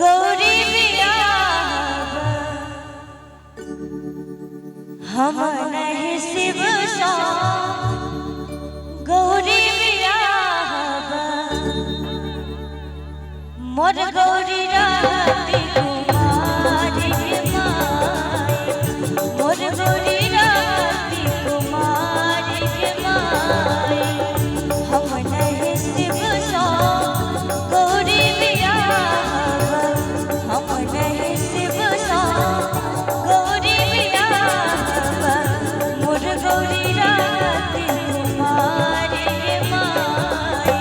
गौरी बियाह हम नहीं शिव सो गौरी बियाह मोर गौरी राती कुमारी माई मोर गौरी राती कुमारी माई हम नहीं शिव सो गौरी बियाह हम नहीं शिव सो गौरी बियाह मोर गौरी राती कुमारी माई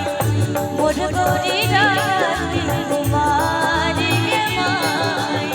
मोर गौरी राती कुमारी माई।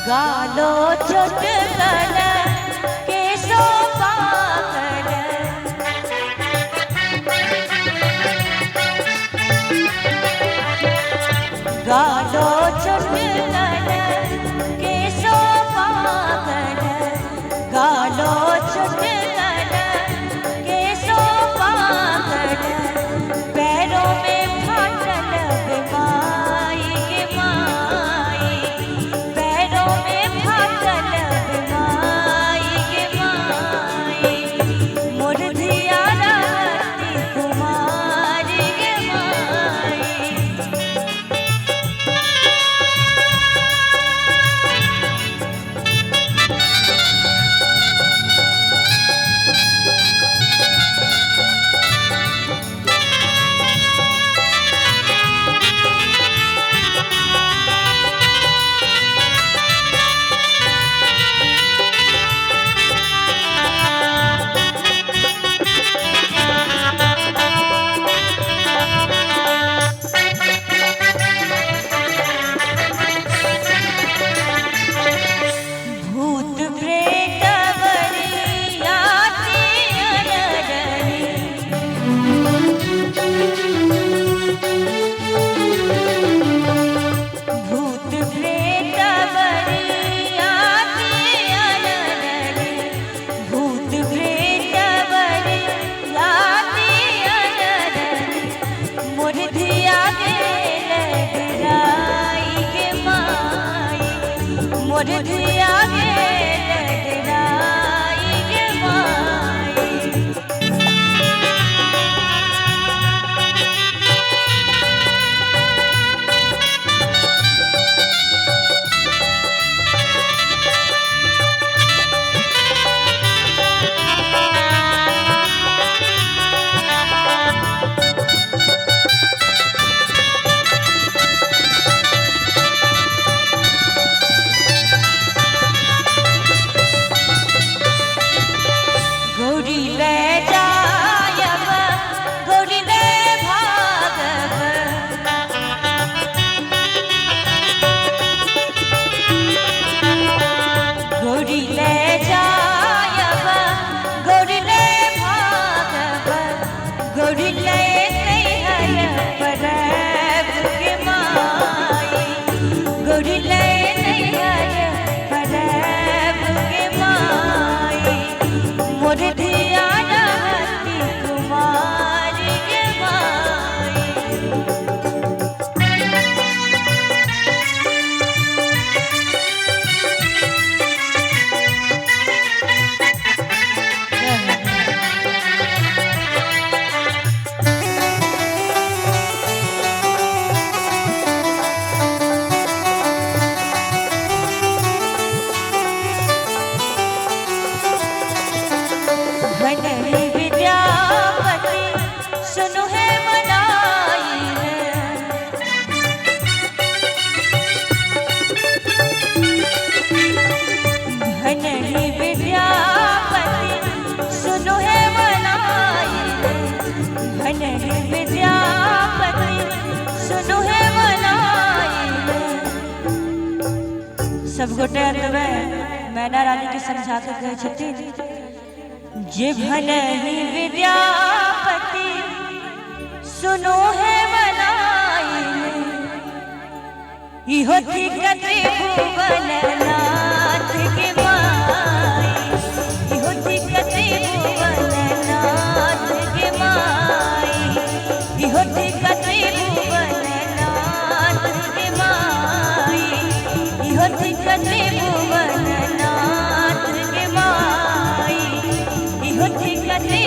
गालो चोट कर केसो पाकर गालो चोट कर केसो पाकर गालो चोट कर केसो पाकर पैरों में फाटल बीमारी के माई पैरों में फाटल बीमारी के माई मोर धिया राती कुमारी के माई। भूत प्रेत बरियाती अनरनी भूत प्रेत बरियाती अनरनी भूत प्रेत बरियाती अनरनी मोर धिया गेल डराई के माई मोर धिया गेल डराई के माई। गौरी ले जायब गौरी ले भागब गौरी ले जायब गौरी ले भागब गौरी ले नैहर परब के माई गौरी ले नैहर परब के माई मोर धिया राती कुमारी के माई। भनरी विद्यापति सुनो है मनाई है भनरी विद्यापति सुनो है मनाई है भनरी विद्यापति सुनो है मनाई है सब गोटे मैं मैना रानी के समझा कर गए छथिन जे भले ही विद्यापति सुनो है बनाई इहो थी कते भुवन नाथ के माई इहो थी कते भुवन नाथ के माई इहो थी कते भुवन नाथ के माई इहो थी कते भुवन नाथ के माई इहो थी कते